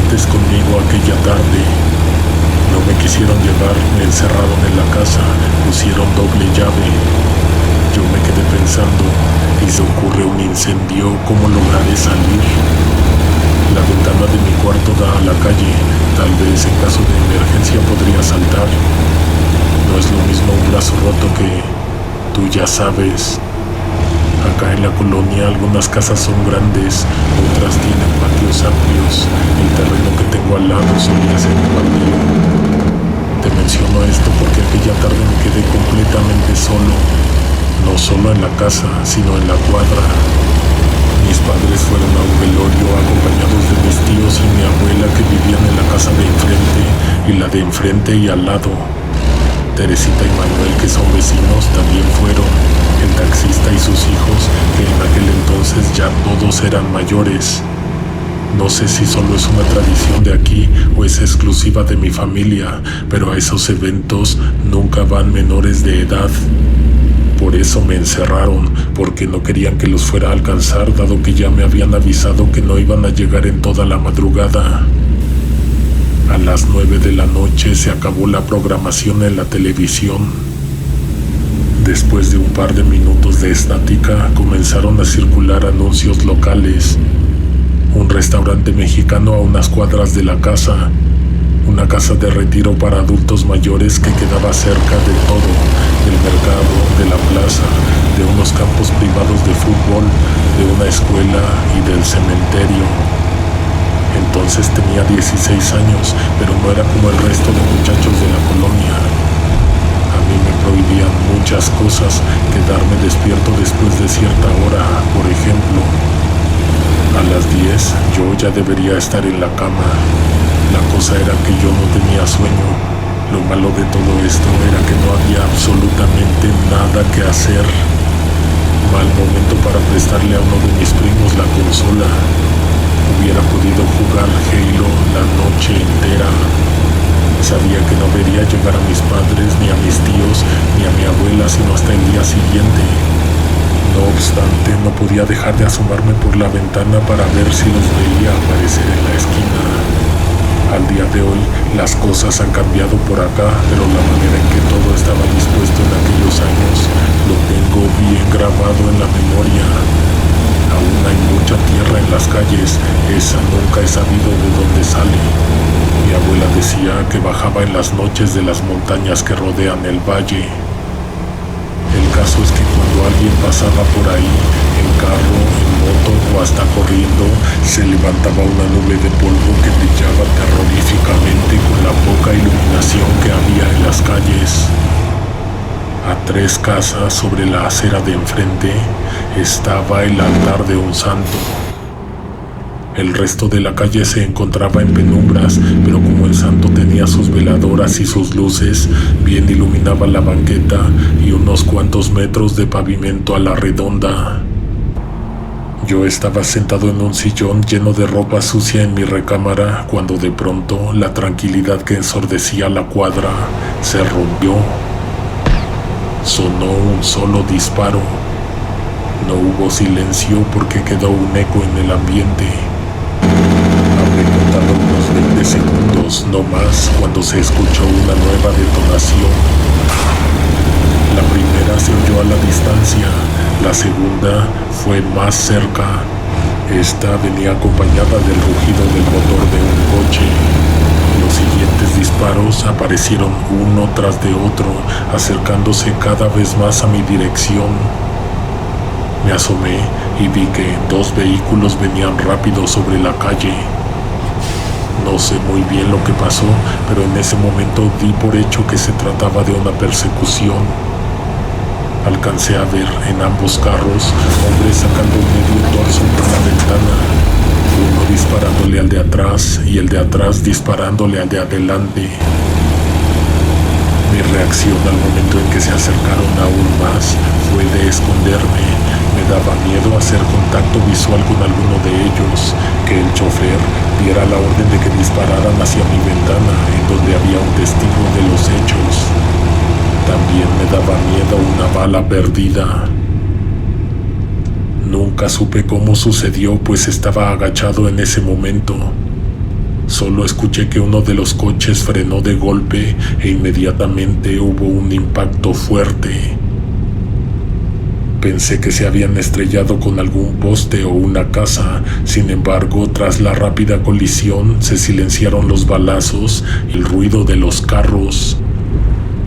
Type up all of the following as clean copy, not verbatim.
fuertes conmigo aquella tarde. No me quisieron llevar, me encerraron en la casa, pusieron doble llave. Yo me quedé pensando, y se ocurre un incendio, ¿cómo lograré salir? La ventana de mi cuarto da a la calle, tal vez en caso de emergencia podría saltar. No es lo mismo un brazo roto que, tú ya sabes. Acá en la colonia algunas casas son grandes, otras tienen patios amplios. El terreno que tengo al lado solía ser un baldío. Te menciono esto porque aquella tarde me quedé completamente solo. No solo en la casa, sino en la cuadra. Mis padres fueron a un velorio acompañados de mis tíos y mi abuela que vivían en la casa de enfrente y la de enfrente y al lado. Teresita y Manuel, que son vecinos, también fueron. El taxista y sus hijos, que en aquel entonces ya todos eran mayores. No sé si solo es una tradición de aquí o es exclusiva de mi familia, pero a esos eventos nunca van menores de edad. Por eso me encerraron, porque no querían que los fuera a alcanzar, dado que ya me habían avisado que no iban a llegar en toda la madrugada. A las 9 de la noche se acabó la programación en la televisión. Después de un par de minutos de estática, comenzaron a circular anuncios locales. Un restaurante mexicano a unas cuadras de la casa. Una casa de retiro para adultos mayores que quedaba cerca de todo, del mercado, de la plaza, de unos campos privados de fútbol, de una escuela y del cementerio. Entonces tenía 16 años, pero no era como el resto de muchachos de la colonia. A mí me prohibían muchas cosas, quedarme despierto después de cierta hora, por ejemplo. A las 10 yo ya debería estar en la cama. La cosa era que yo no tenía sueño. Lo malo de todo esto era que no había absolutamente nada que hacer. Mal momento para prestarle a uno de mis primos la consola. Hubiera podido jugar Halo la noche entera. Sabía que no vería llegar a mis padres, ni a mis tíos, ni a mi abuela, sino hasta el día siguiente. No obstante, no podía dejar de asomarme por la ventana para ver si los veía aparecer en la esquina. Al día de hoy, las cosas han cambiado por acá, pero la manera en que todo estaba dispuesto en aquellos años lo tengo bien grabado en la memoria. Aún hay mucha tierra en las calles, esa nunca he sabido de dónde sale. Mi abuela decía que bajaba en las noches de las montañas que rodean el valle. El caso es que cuando alguien pasaba por ahí, en carro, en moto o hasta corriendo, se levantaba una nube de polvo que brillaba terroríficamente con la poca iluminación que había en las calles. A 3 casas sobre la acera de enfrente estaba el altar de un santo. El resto de la calle se encontraba en penumbras, pero como el santo tenía sus veladoras y sus luces, bien iluminaba la banqueta y unos cuantos metros de pavimento a la redonda. Yo estaba sentado en un sillón lleno de ropa sucia en mi recámara cuando de pronto la tranquilidad que ensordecía la cuadra se rompió. Sonó un solo disparo. No hubo silencio porque quedó un eco en el ambiente. Habré contado unos 20 segundos, no más, cuando se escuchó una nueva detonación. La primera se oyó a la distancia, la segunda fue más cerca. Esta venía acompañada del rugido del motor de un coche. Los siguientes disparos aparecieron uno tras de otro, acercándose cada vez más a mi dirección. Me asomé y vi que 2 vehículos venían rápido sobre la calle. No sé muy bien lo que pasó, pero en ese momento di por hecho que se trataba de una persecución. Alcancé a ver en ambos carros hombres sacando medio torso por la ventana, uno disparándole al de atrás y el de atrás disparándole al de adelante. Mi reacción al momento en que se acercaron aún más fue de esconderme. Me daba miedo hacer contacto visual con alguno de ellos, que el chofer diera la orden de que dispararan hacia mi ventana, en donde había un testigo de los hechos. También me daba miedo una bala perdida. Nunca supe cómo sucedió, pues estaba agachado en ese momento. Solo escuché que uno de los coches frenó de golpe e inmediatamente hubo un impacto fuerte. Pensé que se habían estrellado con algún poste o una casa. Sin embargo, tras la rápida colisión, se silenciaron los balazos y el ruido de los carros.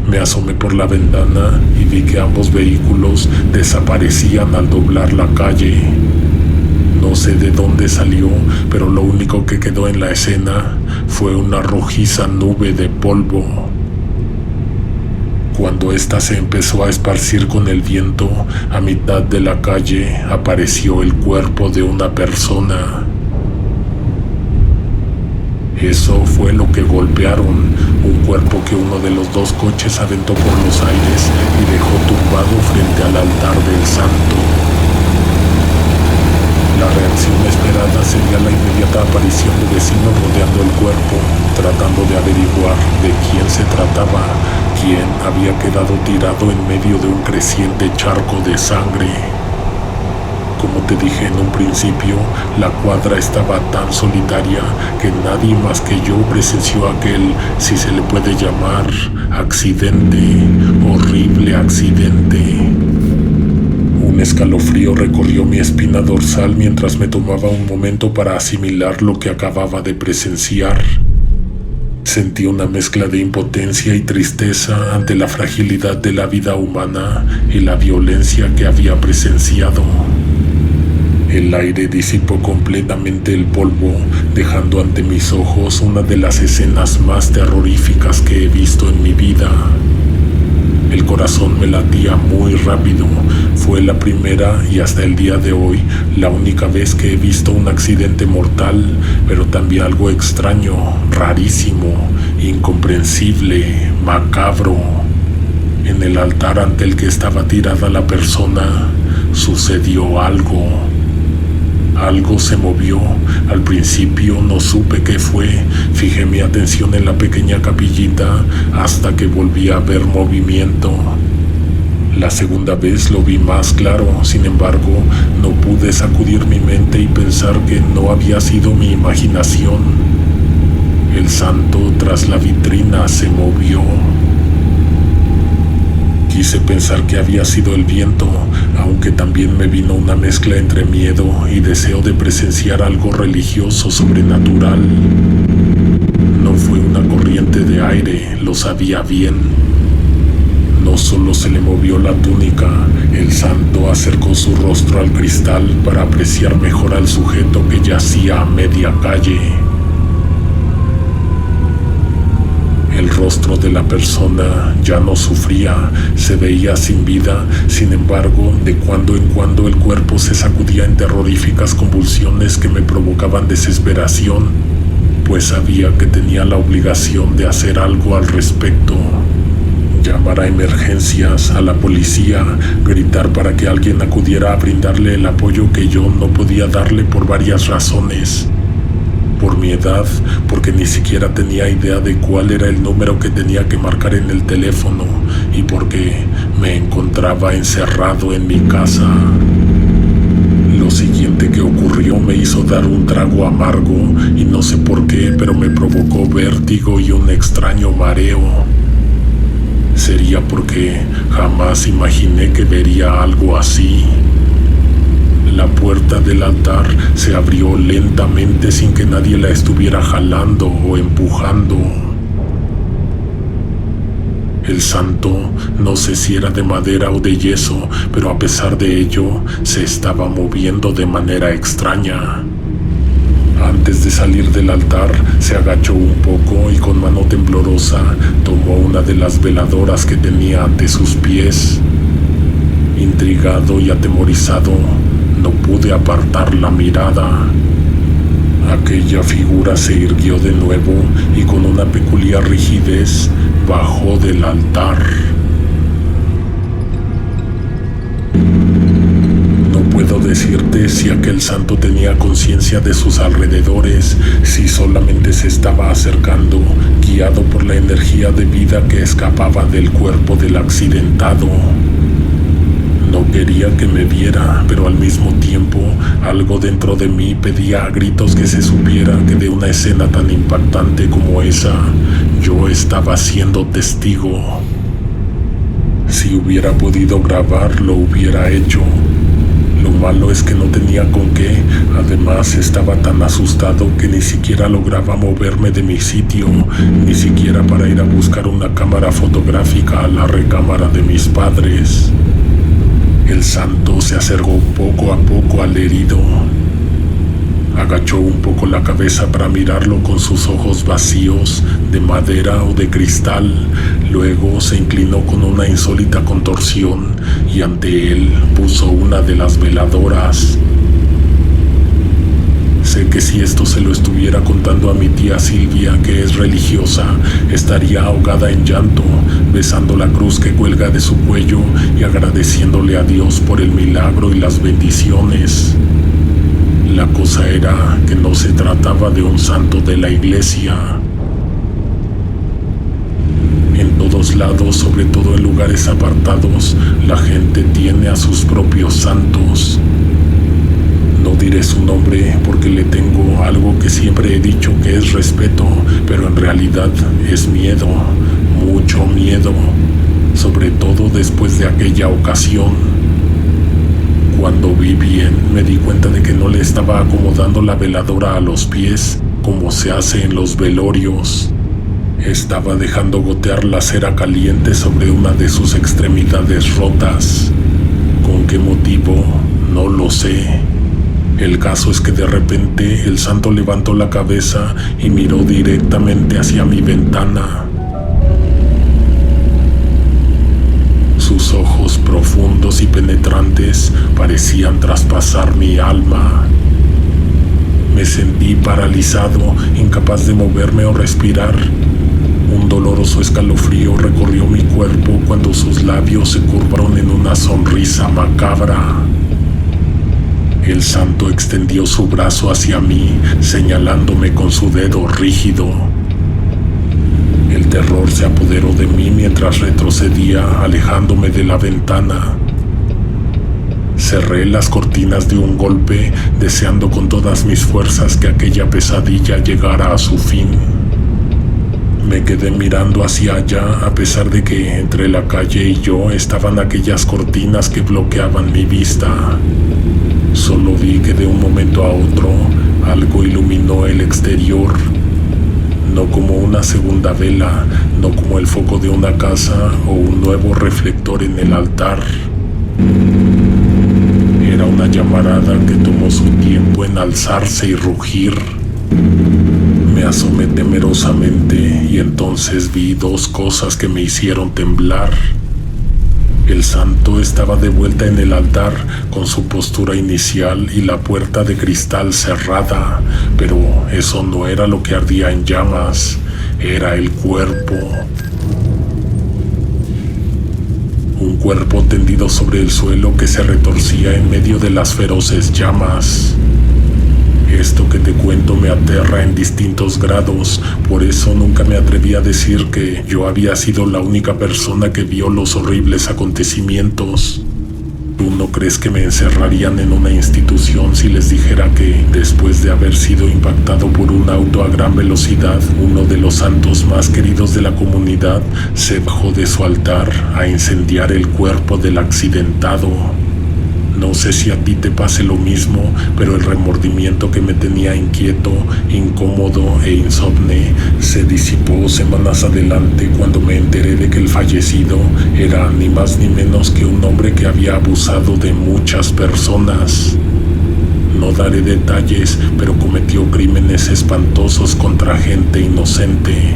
Me asomé por la ventana y vi que ambos vehículos desaparecían al doblar la calle. No sé de dónde salió, pero lo único que quedó en la escena fue una rojiza nube de polvo. Cuando ésta se empezó a esparcir con el viento, a mitad de la calle apareció el cuerpo de una persona. Eso fue lo que golpearon, un cuerpo que uno de los dos coches aventó por los aires y dejó tumbado frente al altar del santo. La reacción esperada sería la inmediata aparición de vecinos rodeando el cuerpo, tratando de averiguar de quién se trataba, quién había quedado tirado en medio de un creciente charco de sangre. Como te dije en un principio, la cuadra estaba tan solitaria que nadie más que yo presenció aquel, si se le puede llamar, accidente, horrible accidente. Un escalofrío recorrió mi espina dorsal mientras me tomaba un momento para asimilar lo que acababa de presenciar. Sentí una mezcla de impotencia y tristeza ante la fragilidad de la vida humana y la violencia que había presenciado. El aire disipó completamente el polvo, dejando ante mis ojos una de las escenas más terroríficas que he visto en mi vida. El corazón me latía muy rápido. Fue la primera y hasta el día de hoy la única vez que he visto un accidente mortal, pero también algo extraño, rarísimo, incomprensible, macabro. En el altar ante el que estaba tirada la persona, sucedió algo. Algo se movió. Al principio no supe qué fue. Fijé mi atención en la pequeña capillita hasta que volví a ver movimiento. La segunda vez lo vi más claro. Sin embargo, no pude sacudir mi mente y pensar que no había sido mi imaginación. El santo tras la vitrina se movió. Quise pensar que había sido el viento, aunque también me vino una mezcla entre miedo y deseo de presenciar algo religioso sobrenatural. No fue una corriente de aire, lo sabía bien. No solo se le movió la túnica, el santo acercó su rostro al cristal para apreciar mejor al sujeto que yacía a media calle. El rostro de la persona ya no sufría, se veía sin vida. Sin embargo, de cuando en cuando el cuerpo se sacudía en terroríficas convulsiones que me provocaban desesperación, pues sabía que tenía la obligación de hacer algo al respecto. Llamar a emergencias, a la policía, gritar para que alguien acudiera a brindarle el apoyo que yo no podía darle por varias razones. Por mi edad, porque ni siquiera tenía idea de cuál era el número que tenía que marcar en el teléfono, y porque me encontraba encerrado en mi casa. Lo siguiente que ocurrió me hizo dar un trago amargo, y no sé por qué, pero me provocó vértigo y un extraño mareo. Sería porque jamás imaginé que vería algo así. La puerta del altar se abrió lentamente sin que nadie la estuviera jalando o empujando. El santo, no sé si era de madera o de yeso, pero a pesar de ello, se estaba moviendo de manera extraña. Antes de salir del altar, se agachó un poco y con mano temblorosa tomó una de las veladoras que tenía ante sus pies. Intrigado y atemorizado, no pude apartar la mirada. Aquella figura se irguió de nuevo y con una peculiar rigidez bajó del altar. No puedo decirte si aquel santo tenía conciencia de sus alrededores, si solamente se estaba acercando, guiado por la energía de vida que escapaba del cuerpo del accidentado. No quería que me viera, pero al mismo tiempo algo dentro de mí pedía a gritos que se supiera que de una escena tan impactante como esa, yo estaba siendo testigo. Si hubiera podido grabar, lo hubiera hecho. Lo malo es que no tenía con qué. Además, estaba tan asustado que ni siquiera lograba moverme de mi sitio, ni siquiera para ir a buscar una cámara fotográfica a la recámara de mis padres. El santo se acercó poco a poco al herido. Agachó un poco la cabeza para mirarlo con sus ojos vacíos, de madera o de cristal. Luego se inclinó con una insólita contorsión y ante él puso una de las veladoras. Sé que si esto se lo estuviera contando a mi tía Silvia, que es religiosa, estaría ahogada en llanto, besando la cruz que cuelga de su cuello y agradeciéndole a Dios por el milagro y las bendiciones. La cosa era que no se trataba de un santo de la iglesia. En todos lados, sobre todo en lugares apartados, la gente tiene a sus propios santos. No diré su nombre porque le tengo algo que siempre he dicho que es respeto, pero en realidad es miedo, mucho miedo, sobre todo después de aquella ocasión. Cuando vi bien, me di cuenta de que no le estaba acomodando la veladora a los pies, como se hace en los velorios. Estaba dejando gotear la cera caliente sobre una de sus extremidades rotas. ¿Con qué motivo? No lo sé. El caso es que de repente el santo levantó la cabeza y miró directamente hacia mi ventana. Sus ojos profundos y penetrantes parecían traspasar mi alma. Me sentí paralizado, incapaz de moverme o respirar. Un doloroso escalofrío recorrió mi cuerpo cuando sus labios se curvaron en una sonrisa macabra. El santo extendió su brazo hacia mí, señalándome con su dedo rígido. El terror se apoderó de mí mientras retrocedía, alejándome de la ventana. Cerré las cortinas de un golpe, deseando con todas mis fuerzas que aquella pesadilla llegara a su fin. Me quedé mirando hacia allá, a pesar de que entre la calle y yo estaban aquellas cortinas que bloqueaban mi vista. Solo vi que de un momento a otro algo iluminó el exterior. No como una segunda vela, no como el foco de una casa o un nuevo reflector en el altar. Era una llamarada que tomó su tiempo en alzarse y rugir. Me asomé temerosamente y entonces vi dos cosas que me hicieron temblar. El santo estaba de vuelta en el altar con su postura inicial y la puerta de cristal cerrada, pero eso no era lo que ardía en llamas, era el cuerpo. Un cuerpo tendido sobre el suelo que se retorcía en medio de las feroces llamas. Esto que te cuento me aterra en distintos grados, por eso nunca me atreví a decir que yo había sido la única persona que vio los horribles acontecimientos. ¿Tú no crees que me encerrarían en una institución si les dijera que, después de haber sido impactado por un auto a gran velocidad, uno de los santos más queridos de la comunidad se bajó de su altar a incendiar el cuerpo del accidentado? No sé si a ti te pase lo mismo, pero el remordimiento que me tenía inquieto, incómodo e insomne se disipó semanas adelante cuando me enteré de que el fallecido era ni más ni menos que un hombre que había abusado de muchas personas. No daré detalles, pero cometió crímenes espantosos contra gente inocente.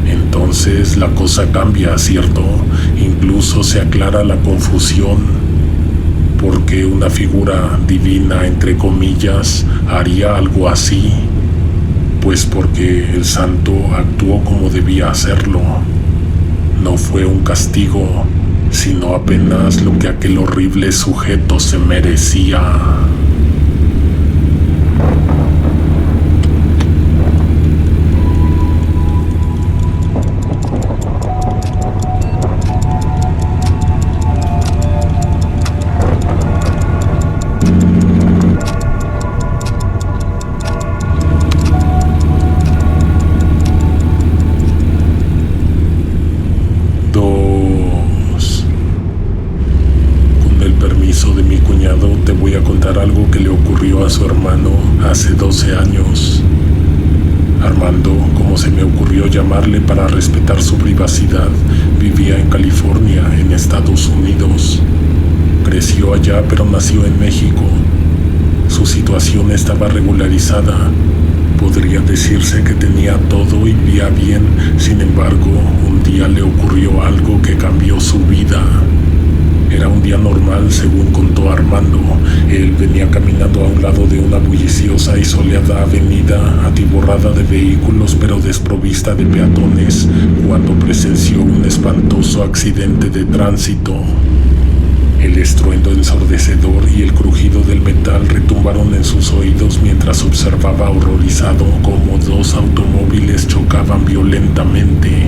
Entonces la cosa cambia, ¿cierto? Incluso se aclara la confusión. ¿Por qué una figura divina, entre comillas, haría algo así? Pues porque el santo actuó como debía hacerlo. No fue un castigo, sino apenas lo que aquel horrible sujeto se merecía. hace 12 años. Armando, como se me ocurrió llamarle para respetar su privacidad, vivía en California, en Estados Unidos. Creció allá, pero nació en México. Su situación estaba regularizada. Podría decirse que tenía todo y vivía bien. Sin embargo, un día le ocurrió algo que cambió su vida. Era un día normal, según contó Armando. Él venía caminando a un lado de una bulliciosa y soleada avenida, atiborrada de vehículos pero desprovista de peatones, cuando presenció un espantoso accidente de tránsito. El estruendo ensordecedor y el crujido del metal retumbaron en sus oídos mientras observaba horrorizado cómo dos automóviles chocaban violentamente.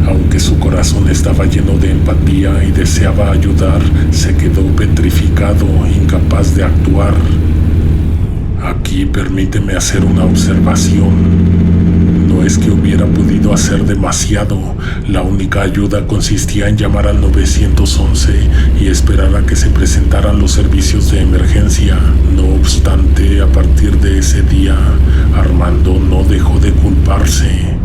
Aunque su corazón estaba lleno de empatía y deseaba ayudar, se quedó petrificado, incapaz de actuar. Aquí permíteme hacer una observación. No es que hubiera podido hacer demasiado. La única ayuda consistía en llamar al 911 y esperar a que se presentaran los servicios de emergencia. No obstante, a partir de ese día, Armando no dejó de culparse.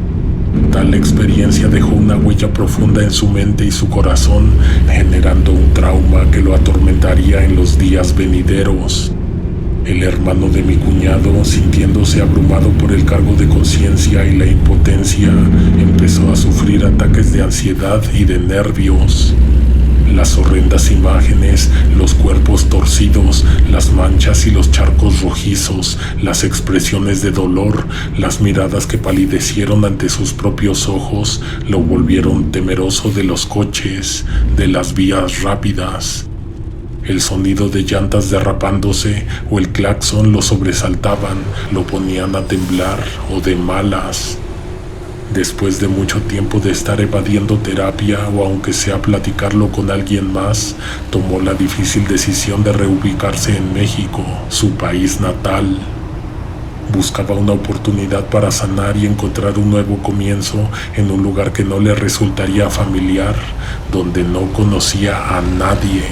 Tal experiencia dejó una huella profunda en su mente y su corazón, generando un trauma que lo atormentaría en los días venideros. El hermano de mi cuñado, sintiéndose abrumado por el cargo de conciencia y la impotencia, empezó a sufrir ataques de ansiedad y de nervios. Las horrendas imágenes, los cuerpos torcidos, las manchas y los charcos rojizos, las expresiones de dolor, las miradas que palidecieron ante sus propios ojos, lo volvieron temeroso de los coches, de las vías rápidas. El sonido de llantas derrapándose o el claxon lo sobresaltaban, lo ponían a temblar o de malas. Después de mucho tiempo de estar evadiendo terapia o aunque sea platicarlo con alguien más, tomó la difícil decisión de reubicarse en México, su país natal. Buscaba una oportunidad para sanar y encontrar un nuevo comienzo en un lugar que no le resultaría familiar, donde no conocía a nadie.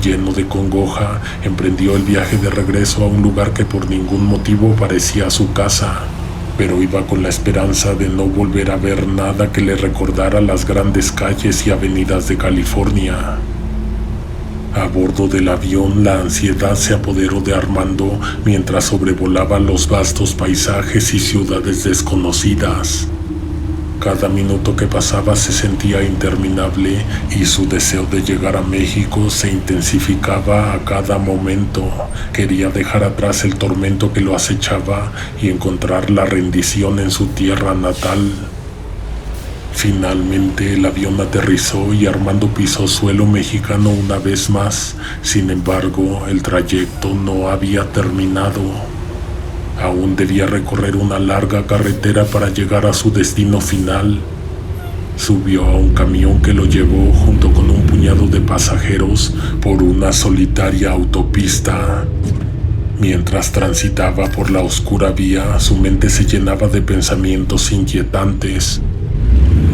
Lleno de congoja, emprendió el viaje de regreso a un lugar que por ningún motivo parecía su casa, pero iba con la esperanza de no volver a ver nada que le recordara las grandes calles y avenidas de California. A bordo del avión, la ansiedad se apoderó de Armando mientras sobrevolaba los vastos paisajes y ciudades desconocidas. Cada minuto que pasaba se sentía interminable y su deseo de llegar a México se intensificaba a cada momento. Quería dejar atrás el tormento que lo acechaba y encontrar la rendición en su tierra natal. Finalmente el avión aterrizó y Armando pisó suelo mexicano una vez más. Sin embargo, el trayecto no había terminado. Aún debía recorrer una larga carretera para llegar a su destino final. Subió a un camión que lo llevó junto con un puñado de pasajeros por una solitaria autopista. Mientras transitaba por la oscura vía, su mente se llenaba de pensamientos inquietantes.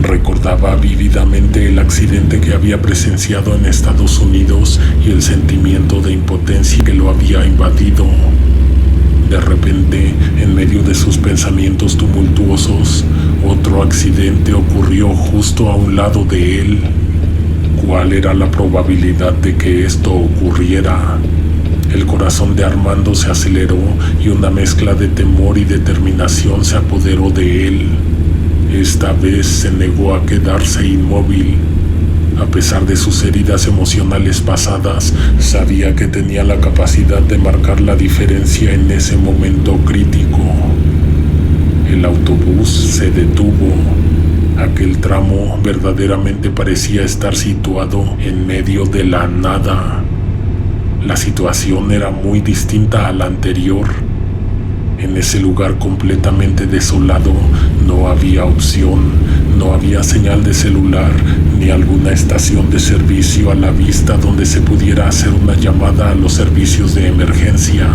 Recordaba vívidamente el accidente que había presenciado en Estados Unidos y el sentimiento de impotencia que lo había invadido. De repente, en medio de sus pensamientos tumultuosos, otro accidente ocurrió justo a un lado de él. ¿Cuál era la probabilidad de que esto ocurriera? El corazón de Armando se aceleró y una mezcla de temor y determinación se apoderó de él. Esta vez se negó a quedarse inmóvil. A pesar de sus heridas emocionales pasadas, sabía que tenía la capacidad de marcar la diferencia en ese momento crítico. El autobús se detuvo. Aquel tramo verdaderamente parecía estar situado en medio de la nada. La situación era muy distinta a la anterior. En ese lugar completamente desolado no había opción, no había señal de celular ni alguna estación de servicio a la vista donde se pudiera hacer una llamada a los servicios de emergencia.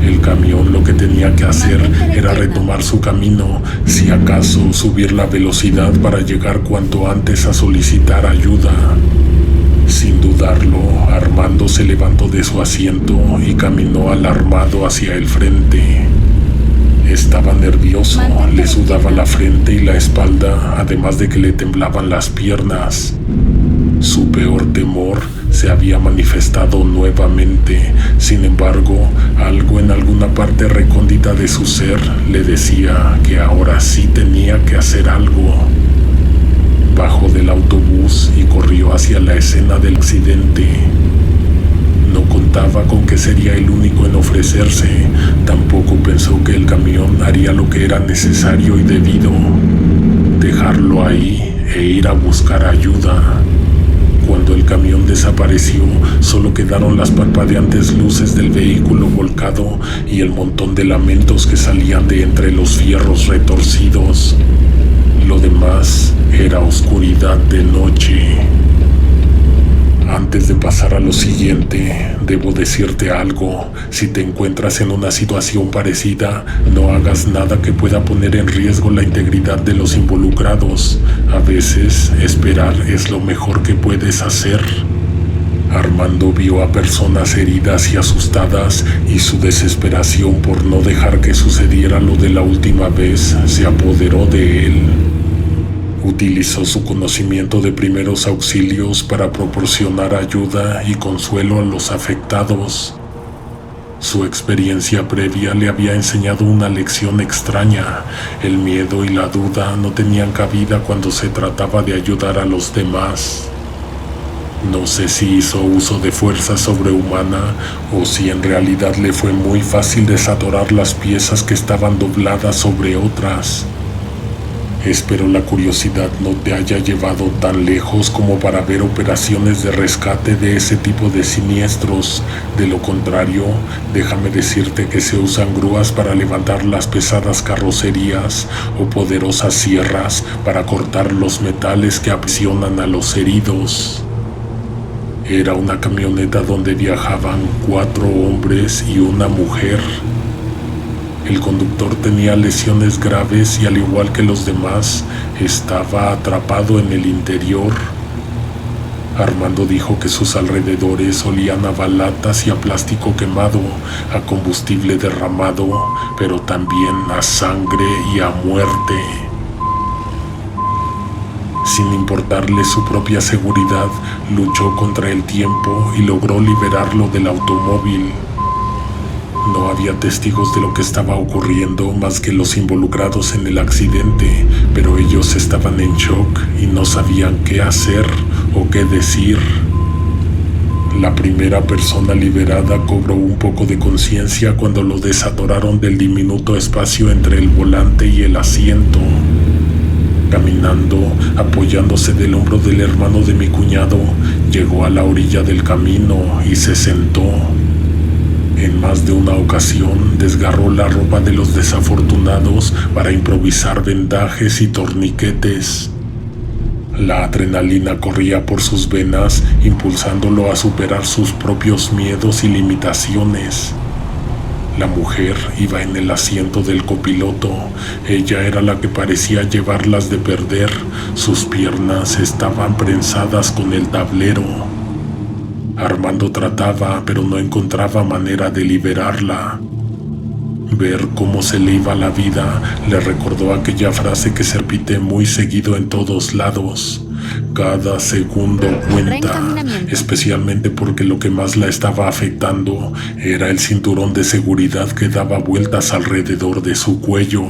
El camión lo que tenía que hacer era retomar su camino, si acaso subir la velocidad para llegar cuanto antes a solicitar ayuda. Sin dudarlo, Armando se levantó de su asiento y caminó alarmado hacia el frente. Estaba nervioso, le sudaba la frente y la espalda, además de que le temblaban las piernas. Su peor temor se había manifestado nuevamente. Sin embargo, algo en alguna parte recóndita de su ser le decía que ahora sí tenía que hacer algo. Bajó del autobús y corrió hacia la escena del accidente. No contaba con que sería el único en ofrecerse. Tampoco pensó que el camión haría lo que era necesario y debido: dejarlo ahí e ir a buscar ayuda. Cuando el camión desapareció, solo quedaron las parpadeantes luces del vehículo volcado y el montón de lamentos que salían de entre los fierros retorcidos. Lo demás era oscuridad de noche. Antes de pasar a lo siguiente, debo decirte algo. Si te encuentras en una situación parecida, no hagas nada que pueda poner en riesgo la integridad de los involucrados. A veces, esperar es lo mejor que puedes hacer. Armando vio a personas heridas y asustadas, y su desesperación por no dejar que sucediera lo de la última vez se apoderó de él. Utilizó su conocimiento de primeros auxilios para proporcionar ayuda y consuelo a los afectados. Su experiencia previa le había enseñado una lección extraña. El miedo y la duda no tenían cabida cuando se trataba de ayudar a los demás. No sé si hizo uso de fuerza sobrehumana o si en realidad le fue muy fácil desatorar las piezas que estaban dobladas sobre otras. Espero la curiosidad no te haya llevado tan lejos como para ver operaciones de rescate de ese tipo de siniestros. De lo contrario, déjame decirte que se usan grúas para levantar las pesadas carrocerías o poderosas sierras para cortar los metales que aprisionan a los heridos. Era una camioneta donde viajaban 4 hombres y una mujer. El conductor tenía lesiones graves y, al igual que los demás, estaba atrapado en el interior. Armando dijo que sus alrededores olían a balatas y a plástico quemado, a combustible derramado, pero también a sangre y a muerte. Sin importarle su propia seguridad, luchó contra el tiempo y logró liberarlo del automóvil. No había testigos de lo que estaba ocurriendo más que los involucrados en el accidente, pero ellos estaban en shock y no sabían qué hacer o qué decir. La primera persona liberada cobró un poco de conciencia cuando lo desatoraron del diminuto espacio entre el volante y el asiento. Caminando, apoyándose del hombro del hermano de mi cuñado, llegó a la orilla del camino y se sentó. En más de una ocasión desgarró la ropa de los desafortunados para improvisar vendajes y torniquetes. La adrenalina corría por sus venas, impulsándolo a superar sus propios miedos y limitaciones. La mujer iba en el asiento del copiloto. Ella era la que parecía llevarlas de perder. Sus piernas estaban prensadas con el tablero. Armando trataba, pero no encontraba manera de liberarla. Ver cómo se le iba la vida le recordó aquella frase que se repite muy seguido en todos lados: cada segundo cuenta, especialmente porque lo que más la estaba afectando era el cinturón de seguridad que daba vueltas alrededor de su cuello.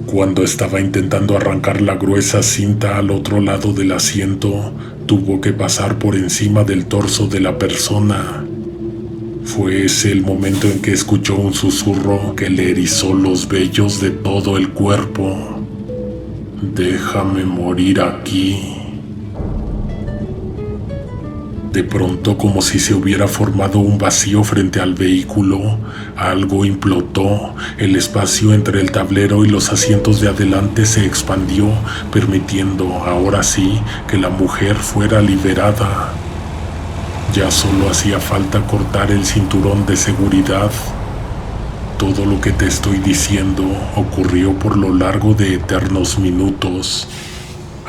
Cuando estaba intentando arrancar la gruesa cinta al otro lado del asiento, tuvo que pasar por encima del torso de la persona. Fue ese el momento en que escuchó un susurro que le erizó los vellos de todo el cuerpo. «Déjame morir aquí». De pronto, como si se hubiera formado un vacío frente al vehículo, algo implotó. El espacio entre el tablero y los asientos de adelante se expandió, permitiendo, ahora sí, que la mujer fuera liberada. Ya solo hacía falta cortar el cinturón de seguridad. Todo lo que te estoy diciendo ocurrió por lo largo de eternos minutos.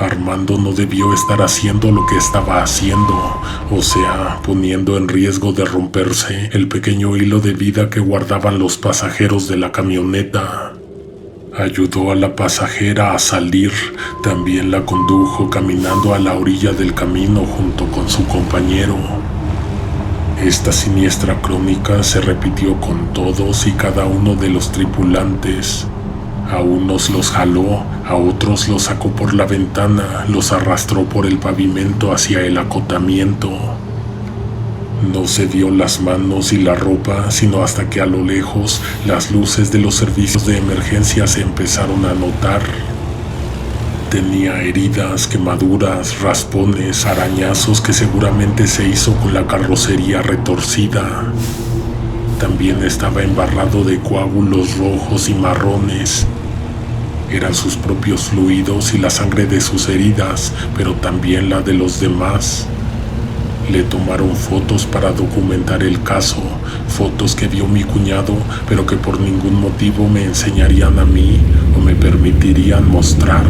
Armando no debió estar haciendo lo que estaba haciendo, o sea, poniendo en riesgo de romperse el pequeño hilo de vida que guardaban los pasajeros de la camioneta. Ayudó a la pasajera a salir, también la condujo caminando a la orilla del camino junto con su compañero. Esta siniestra crónica se repitió con todos y cada uno de los tripulantes. A unos los jaló, a otros los sacó por la ventana, los arrastró por el pavimento hacia el acotamiento. No se dio las manos y la ropa, sino hasta que a lo lejos las luces de los servicios de emergencia se empezaron a notar. Tenía heridas, quemaduras, raspones, arañazos que seguramente se hizo con la carrocería retorcida. También estaba embarrado de coágulos rojos y marrones. Eran sus propios fluidos y la sangre de sus heridas, pero también la de los demás. Le tomaron fotos para documentar el caso, fotos que vio mi cuñado, pero que por ningún motivo me enseñarían a mí o me permitirían mostrar.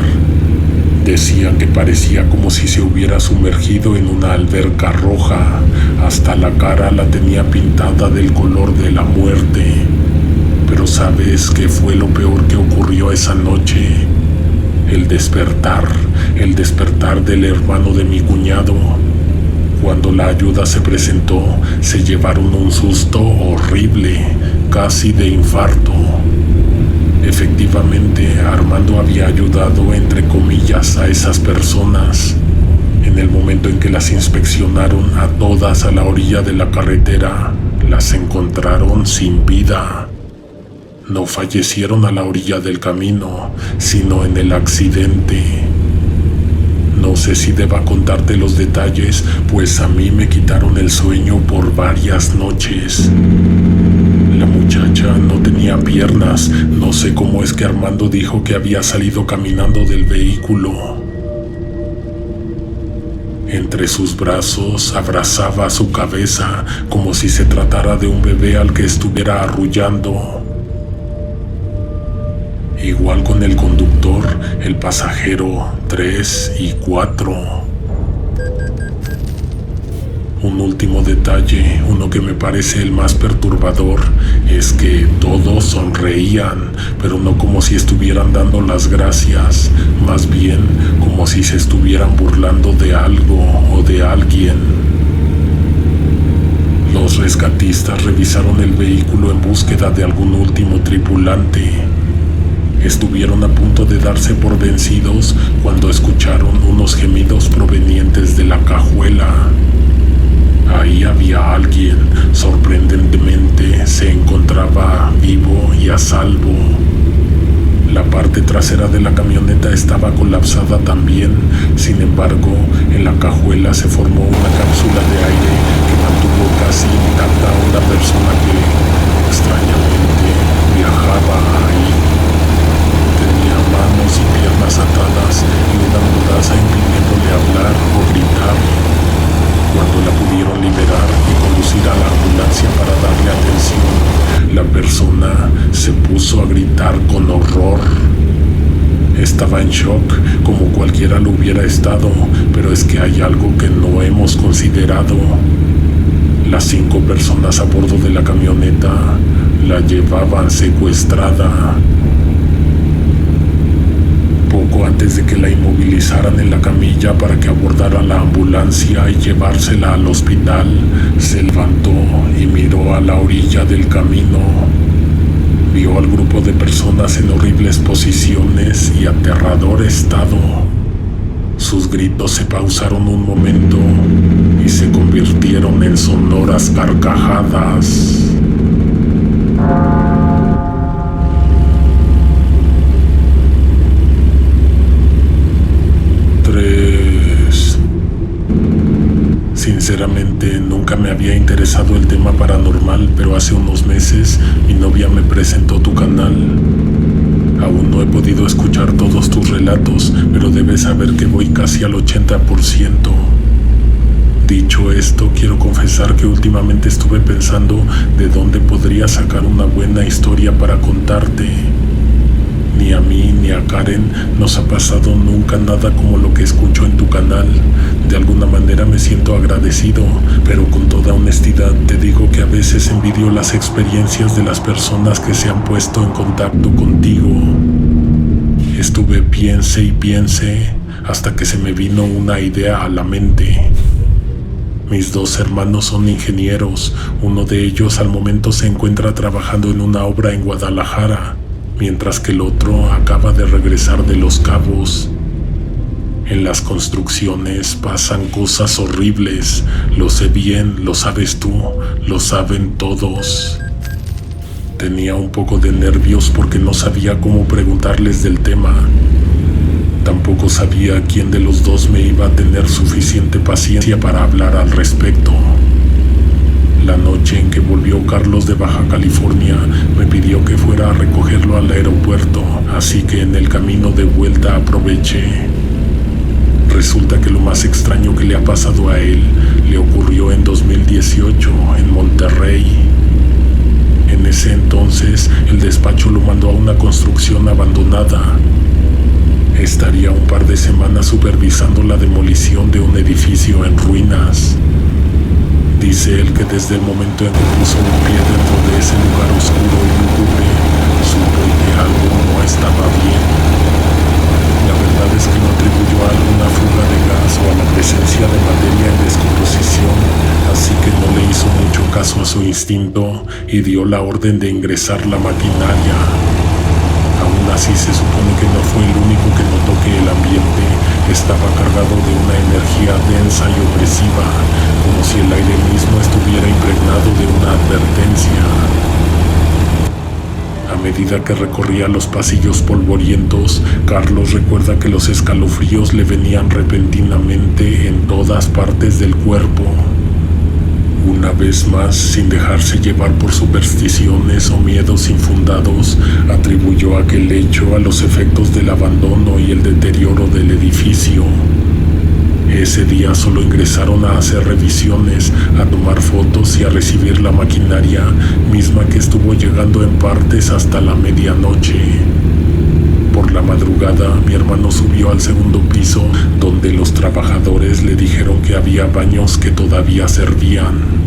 Decían que parecía como si se hubiera sumergido en una alberca roja, hasta la cara la tenía pintada del color de la muerte. Pero ¿sabes qué fue lo peor que ocurrió esa noche? El despertar del hermano de mi cuñado. Cuando la ayuda se presentó, se llevaron un susto horrible, casi de infarto. Efectivamente, Armando había ayudado, entre comillas, a esas personas. En el momento en que las inspeccionaron a todas a la orilla de la carretera, las encontraron sin vida. No fallecieron a la orilla del camino, sino en el accidente. No sé si deba contarte los detalles, pues a mí me quitaron el sueño por varias noches. La muchacha no tenía piernas, no sé cómo es que Armando dijo que había salido caminando del vehículo. Entre sus brazos abrazaba su cabeza como si se tratara de un bebé al que estuviera arrullando. Igual con el conductor, el pasajero 3 y 4. Un último detalle, uno que me parece el más perturbador, es que todos sonreían, pero no como si estuvieran dando las gracias, más bien como si se estuvieran burlando de algo o de alguien. Los rescatistas revisaron el vehículo en búsqueda de algún último tripulante. Estuvieron a punto de darse por vencidos cuando escucharon unos gemidos provenientes de la cajuela. Ahí había alguien, sorprendentemente se encontraba vivo y a salvo. La parte trasera de la camioneta estaba colapsada también, sin embargo, en la cajuela se formó una cápsula de aire que mantuvo casi intacta a una persona que, extrañamente, viajaba ahí. Tenía manos y piernas atadas y una mordaza impidiéndole hablar o gritar. Cuando la pudieron liberar y conducir a la ambulancia para darle atención, la persona se puso a gritar con horror. Estaba en shock, como cualquiera lo hubiera estado, pero es que hay algo que no hemos considerado. Las 5 personas a bordo de la camioneta la llevaban secuestrada. Poco antes de que la inmovilizaran en la camilla para que abordara la ambulancia y llevársela al hospital, se levantó y miró a la orilla del camino. Vio al grupo de personas en horribles posiciones y aterrador estado. Sus gritos se pausaron un momento y se convirtieron en sonoras carcajadas. Sinceramente, nunca me había interesado el tema paranormal, pero hace unos meses mi novia me presentó tu canal. Aún no he podido escuchar todos tus relatos, pero debes saber que voy casi al 80%. Dicho esto, quiero confesar que últimamente estuve pensando de dónde podría sacar una buena historia para contarte. Ni a mí ni a Karen nos ha pasado nunca nada como lo que escucho en tu canal. De alguna manera me siento agradecido, pero con toda honestidad te digo que a veces envidio las experiencias de las personas que se han puesto en contacto contigo. Estuve piense y piense hasta que se me vino una idea a la mente. Mis dos hermanos son ingenieros. Uno de ellos al momento se encuentra trabajando en una obra en Guadalajara, mientras que el otro acaba de regresar de Los Cabos. En las construcciones pasan cosas horribles. Lo sé bien, lo sabes tú, lo saben todos. Tenía un poco de nervios porque no sabía cómo preguntarles del tema. Tampoco sabía quién de los dos me iba a tener suficiente paciencia para hablar al respecto. La noche en que volvió Carlos de Baja California, me pidió que fuera a recogerlo al aeropuerto, así que en el camino de vuelta aproveché. Resulta que lo más extraño que le ha pasado a él le ocurrió en 2018 en Monterrey. En ese entonces, el despacho lo mandó a una construcción abandonada. Estaría un par de semanas supervisando la demolición de un edificio en ruinas. Dice él que desde el momento en que puso un pie dentro de ese lugar oscuro y lúgubre, supo que algo no estaba bien. La verdad es que no atribuyó a alguna fuga de gas o a la presencia de materia en descomposición, así que no le hizo mucho caso a su instinto y dio la orden de ingresar la maquinaria. Aún así se supone que no fue el único que notó que el ambiente estaba cargado de una energía densa y opresiva, como si el aire mismo estuviera impregnado de una advertencia. A medida que recorría los pasillos polvorientos, Carlos recuerda que los escalofríos le venían repentinamente en todas partes del cuerpo. Una vez más, sin dejarse llevar por supersticiones o miedos infundados, atribuyó aquel hecho a los efectos del abandono y el deterioro del edificio. Ese día solo ingresaron a hacer revisiones, a tomar fotos y a recibir la maquinaria, misma que estuvo llegando en partes hasta la medianoche. Por la madrugada, mi hermano subió al segundo piso, donde los trabajadores le dijeron que había baños que todavía servían.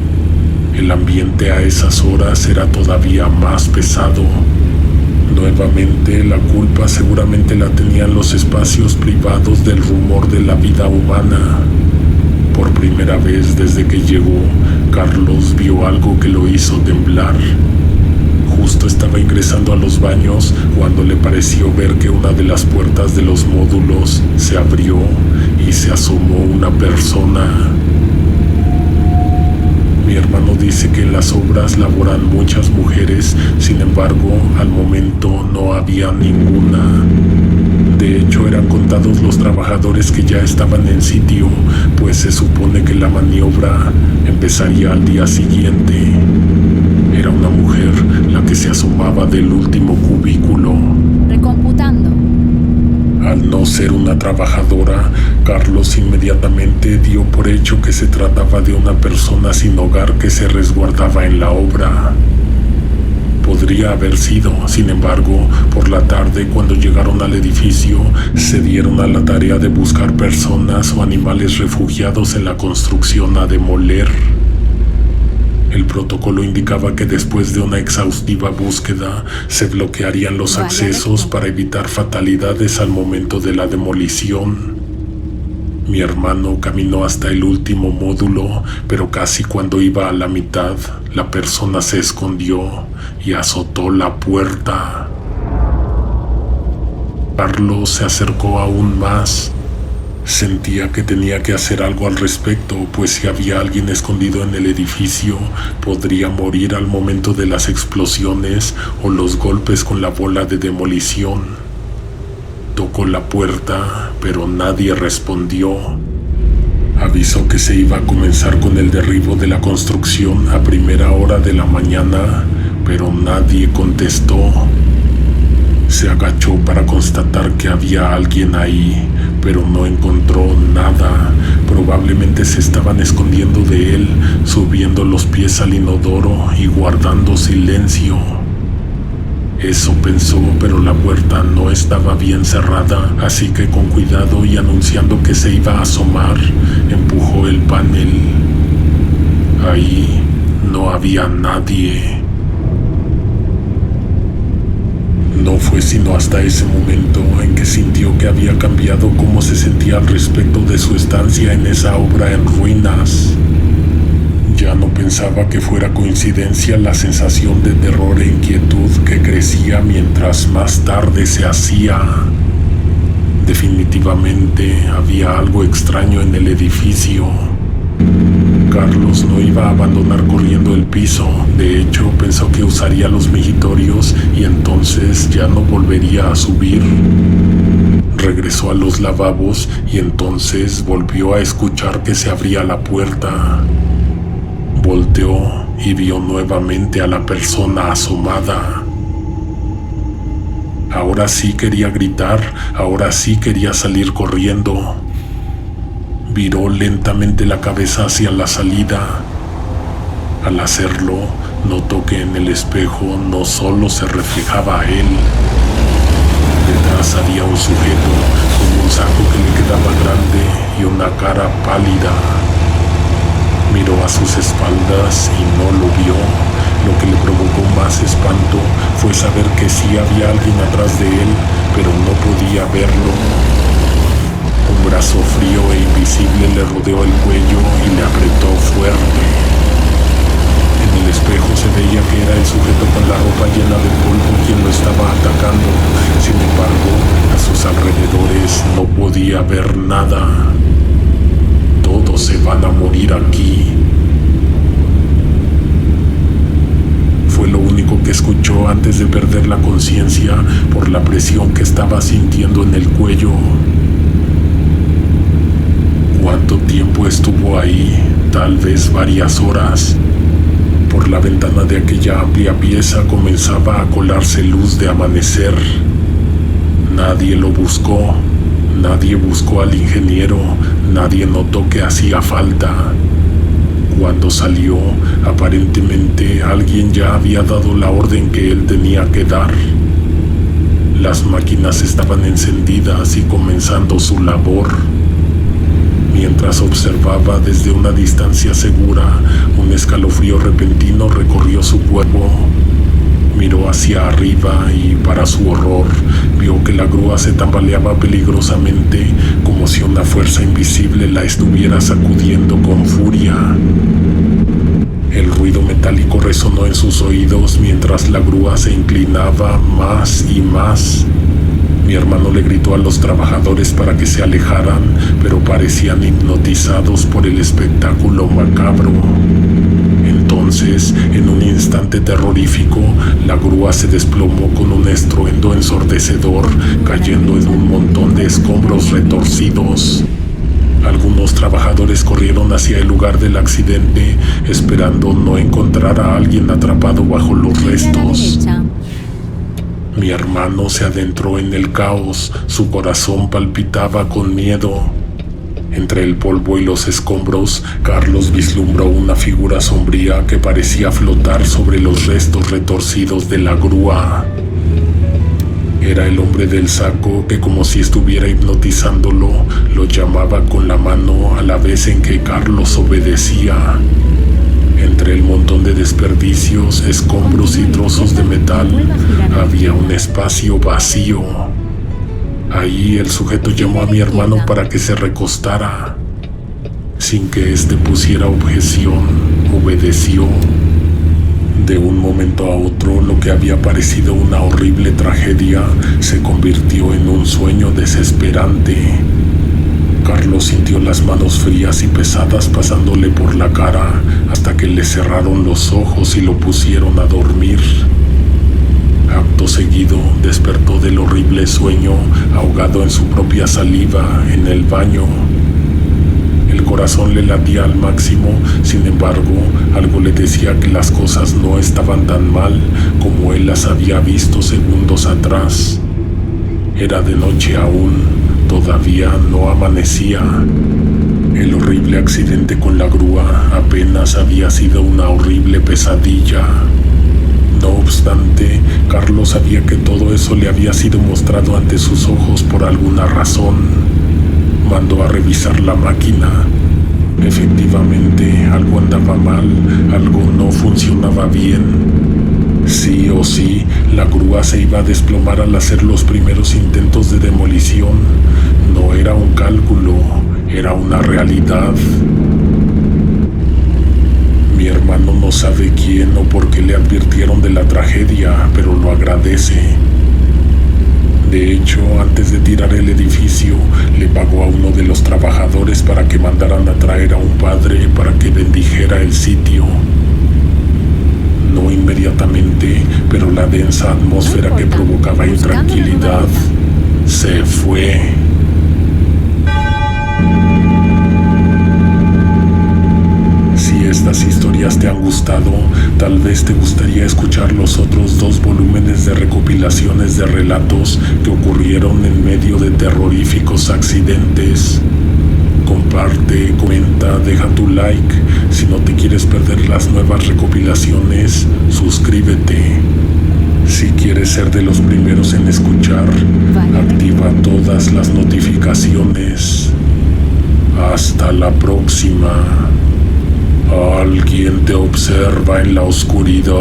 El ambiente a esas horas era todavía más pesado. Nuevamente, la culpa seguramente la tenían los espacios privados del rumor de la vida humana. Por primera vez desde que llegó, Carlos vio algo que lo hizo temblar. Justo estaba ingresando a los baños cuando le pareció ver que una de las puertas de los módulos se abrió y se asomó una persona. Mi hermano dice que en las obras laboran muchas mujeres, sin embargo, al momento no había ninguna. De hecho, eran contados los trabajadores que ya estaban en sitio, pues se supone que la maniobra empezaría al día siguiente. Era una mujer la que se asomaba del último cubículo. Recomputando. Al no ser una trabajadora, Carlos inmediatamente dio por hecho que se trataba de una persona sin hogar que se resguardaba en la obra. Podría haber sido, sin embargo, por la tarde cuando llegaron al edificio, se dieron a la tarea de buscar personas o animales refugiados en la construcción a demoler. El protocolo indicaba que después de una exhaustiva búsqueda se bloquearían los accesos para evitar fatalidades al momento de la demolición. Mi hermano caminó hasta el último módulo, pero casi cuando iba a la mitad, la persona se escondió y azotó la puerta. Carlos se acercó aún más. Sentía que tenía que hacer algo al respecto, pues si había alguien escondido en el edificio, podría morir al momento de las explosiones o los golpes con la bola de demolición. Tocó la puerta, pero nadie respondió. Avisó que se iba a comenzar con el derribo de la construcción a primera hora de la mañana, pero nadie contestó. Se agachó para constatar que había alguien ahí, pero no encontró nada. Probablemente se estaban escondiendo de él, subiendo los pies al inodoro y guardando silencio. Eso pensó, pero la puerta no estaba bien cerrada, así que con cuidado y anunciando que se iba a asomar, empujó el panel. Ahí no había nadie. No fue sino hasta ese momento en que sintió que había cambiado cómo se sentía al respecto de su estancia en esa obra en ruinas. Ya no pensaba que fuera coincidencia la sensación de terror e inquietud que crecía mientras más tarde se hacía. Definitivamente había algo extraño en el edificio. Carlos no iba a abandonar corriendo el piso. De hecho, pensó que usaría los migitorios y entonces ya no volvería a subir. Regresó a los lavabos y entonces volvió a escuchar que se abría la puerta. Volteó y vio nuevamente a la persona asomada. Ahora sí quería gritar, ahora sí quería salir corriendo. Viró lentamente la cabeza hacia la salida. Al hacerlo, notó que en el espejo no solo se reflejaba a él. Detrás había un sujeto con un saco que le quedaba grande y una cara pálida. Miró a sus espaldas y no lo vio. Lo que le provocó más espanto fue saber que sí había alguien atrás de él, pero no podía verlo. Un brazo frío e invisible le rodeó el cuello y le apretó fuerte. En el espejo se veía que era el sujeto con la ropa llena de polvo quien lo estaba atacando. Sin embargo, a sus alrededores no podía ver nada. Todos se van a morir aquí. Fue lo único que escuchó antes de perder la conciencia por la presión que estaba sintiendo en el cuello. ¿Cuánto tiempo estuvo ahí? Tal vez varias horas. Por la ventana de aquella amplia pieza comenzaba a colarse luz de amanecer. Nadie lo buscó. Nadie buscó al ingeniero, nadie notó que hacía falta. Cuando salió, aparentemente alguien ya había dado la orden que él tenía que dar. Las máquinas estaban encendidas y comenzando su labor. Mientras observaba desde una distancia segura, un escalofrío repentino recorrió su cuerpo. Miró hacia arriba y, para su horror, vio que la grúa se tambaleaba peligrosamente, como si una fuerza invisible la estuviera sacudiendo con furia. El ruido metálico resonó en sus oídos mientras la grúa se inclinaba más y más. Mi hermano le gritó a los trabajadores para que se alejaran, pero parecían hipnotizados por el espectáculo macabro. Entonces, en un instante terrorífico, la grúa se desplomó con un estruendo ensordecedor, cayendo en un montón de escombros retorcidos. Algunos trabajadores corrieron hacia el lugar del accidente, esperando no encontrar a alguien atrapado bajo los restos. Mi hermano se adentró en el caos, su corazón palpitaba con miedo. Entre el polvo y los escombros, Carlos vislumbró una figura sombría que parecía flotar sobre los restos retorcidos de la grúa. Era el hombre del saco que, como si estuviera hipnotizándolo, lo llamaba con la mano a la vez en que Carlos obedecía. Entre el montón de desperdicios, escombros y trozos de metal, había un espacio vacío. Ahí el sujeto llamó a mi hermano para que se recostara. Sin que éste pusiera objeción, obedeció. De un momento a otro, lo que había parecido una horrible tragedia se convirtió en un sueño desesperante. Carlos sintió las manos frías y pesadas pasándole por la cara hasta que le cerraron los ojos y lo pusieron a dormir. Acto seguido, despertó del horrible sueño, ahogado en su propia saliva, en el baño. El corazón le latía al máximo, sin embargo, algo le decía que las cosas no estaban tan mal como él las había visto segundos atrás. Era de noche aún, todavía no amanecía. El horrible accidente con la grúa apenas había sido una horrible pesadilla. No obstante, Carlos sabía que todo eso le había sido mostrado ante sus ojos por alguna razón. Mandó a revisar la máquina. Efectivamente, algo andaba mal, algo no funcionaba bien. Sí o sí, la grúa se iba a desplomar al hacer los primeros intentos de demolición. No era un cálculo, era una realidad. Mi hermano no sabe quién o por qué le advirtieron de la tragedia, pero lo agradece. De hecho, antes de tirar el edificio, le pagó a uno de los trabajadores para que mandaran a traer a un padre para que bendijera el sitio. No inmediatamente, pero la densa atmósfera que provocaba intranquilidad se fue. Si estas historias te han gustado, tal vez te gustaría escuchar los otros 2 volúmenes de recopilaciones de relatos que ocurrieron en medio de terroríficos accidentes. Comparte, comenta, deja tu like. Si no te quieres perder las nuevas recopilaciones, suscríbete. Si quieres ser de los primeros en escuchar, activa todas las notificaciones. Hasta la próxima. Alguien te observa en la oscuridad.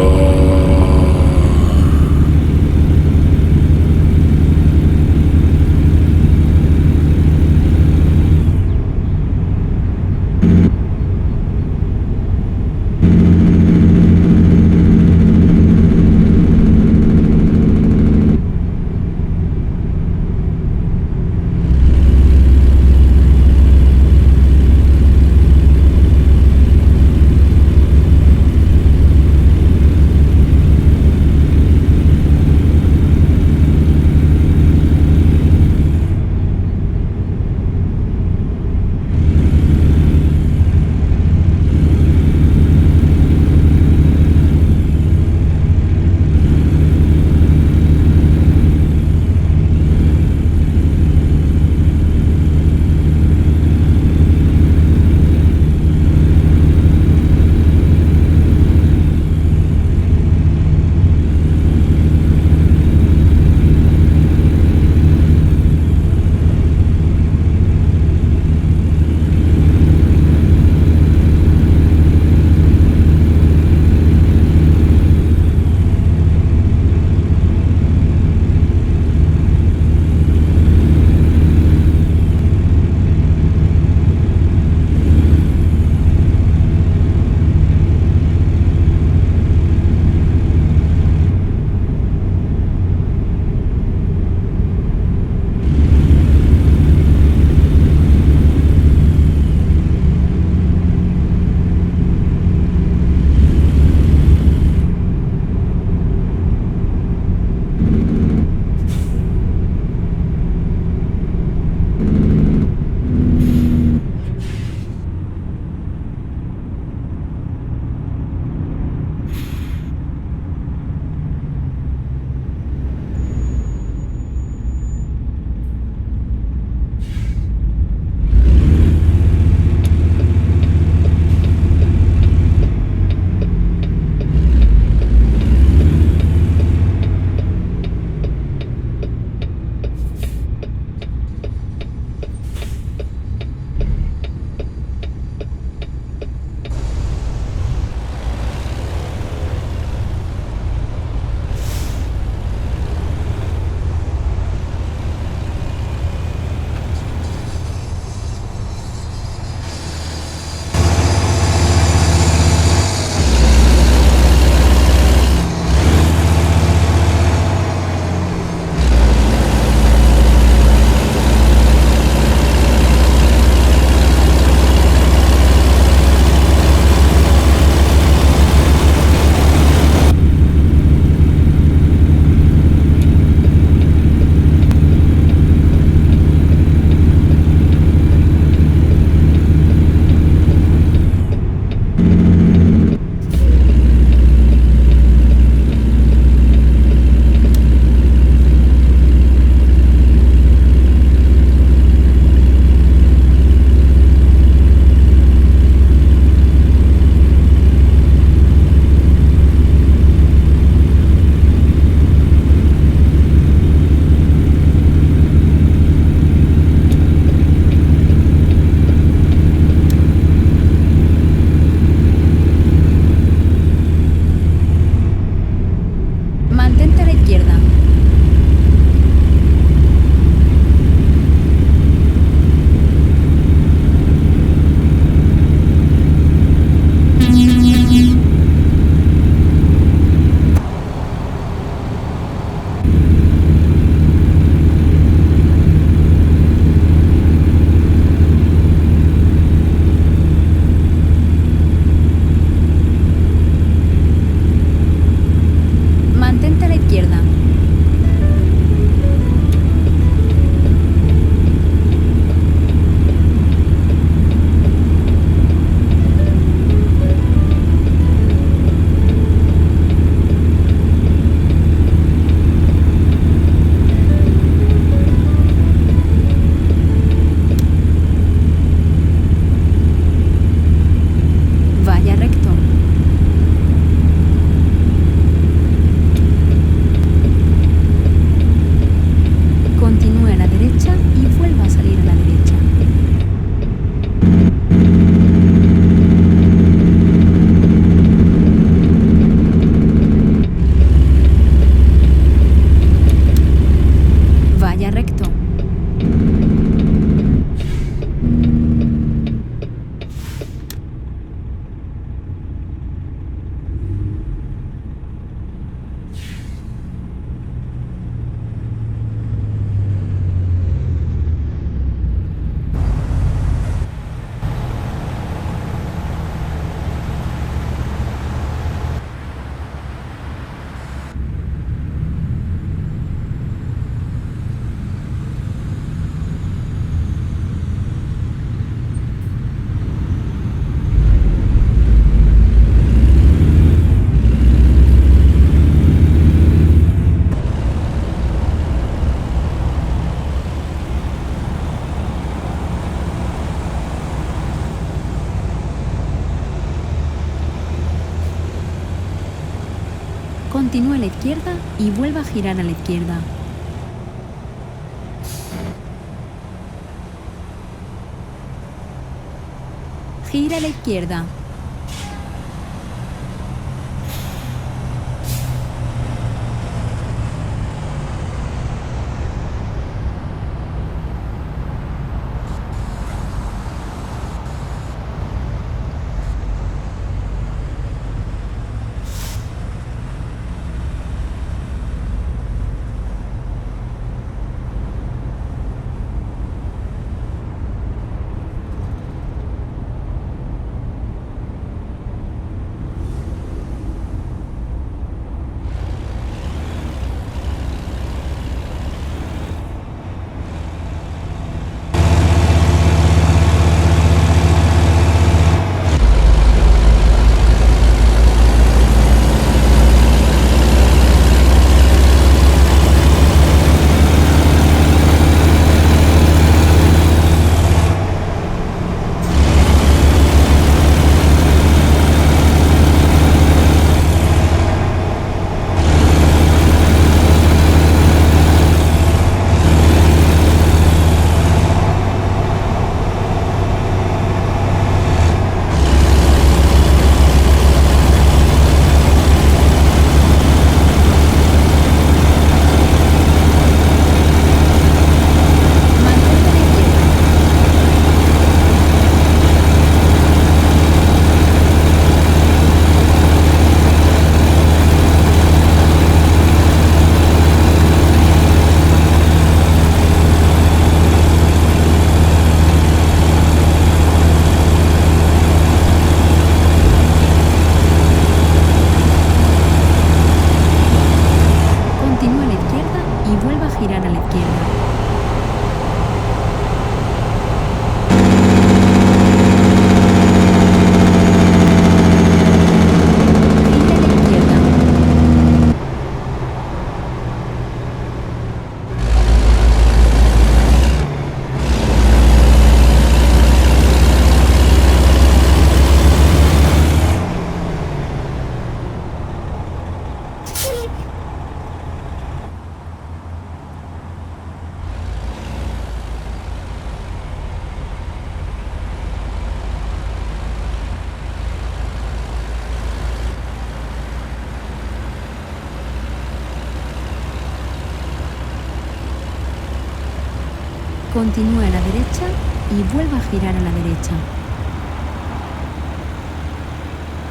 Continúa a la izquierda y vuelva a girar a la izquierda. Gira a la izquierda. Continúe a la derecha y vuelva a girar a la derecha.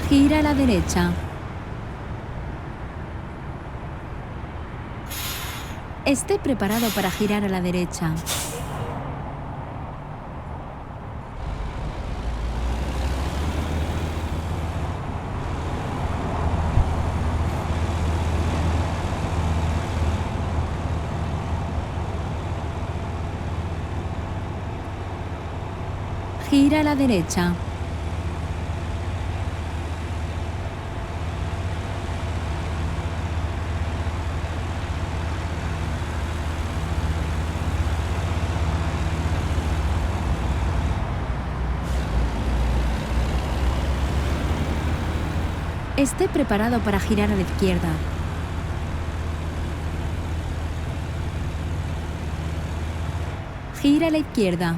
Gira a la derecha. Esté preparado para girar a la derecha. Gira a la derecha. Esté preparado para girar a la izquierda. Gira a la izquierda.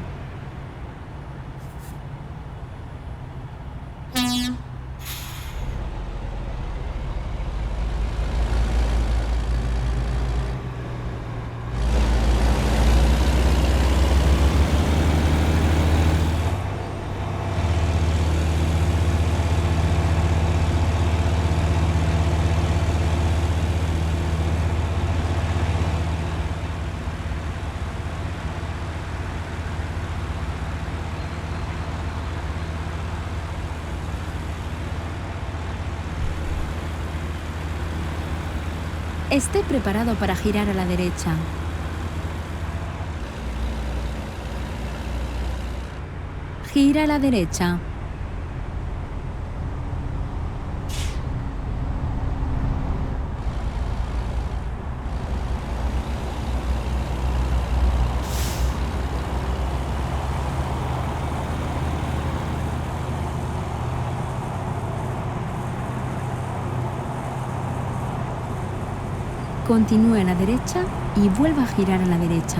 Esté preparado para girar a la derecha. Gira a la derecha. Continúe a la derecha y vuelva a girar a la derecha.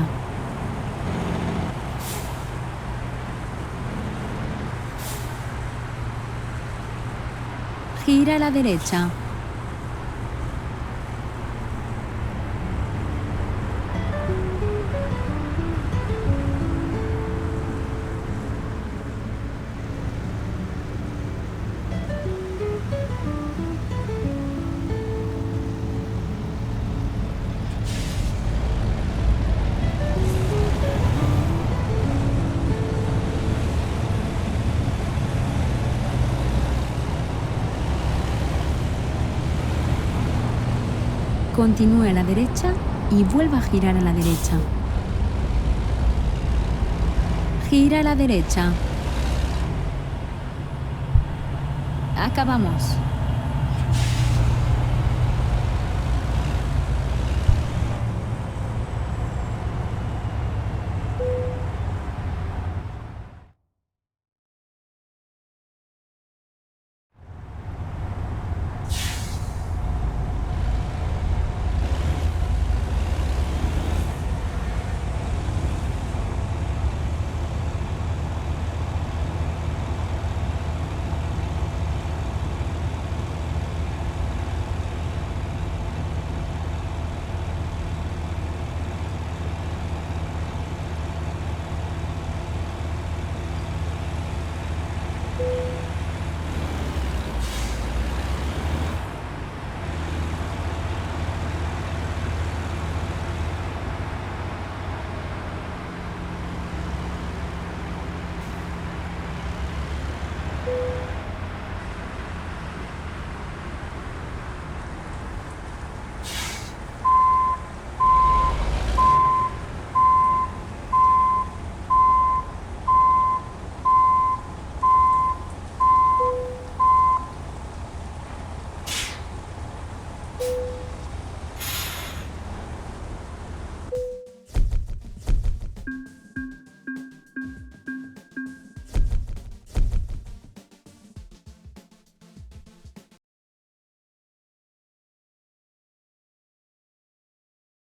Gira a la derecha. Continúe a la derecha y vuelva a girar a la derecha. Gira a la derecha. Acabamos.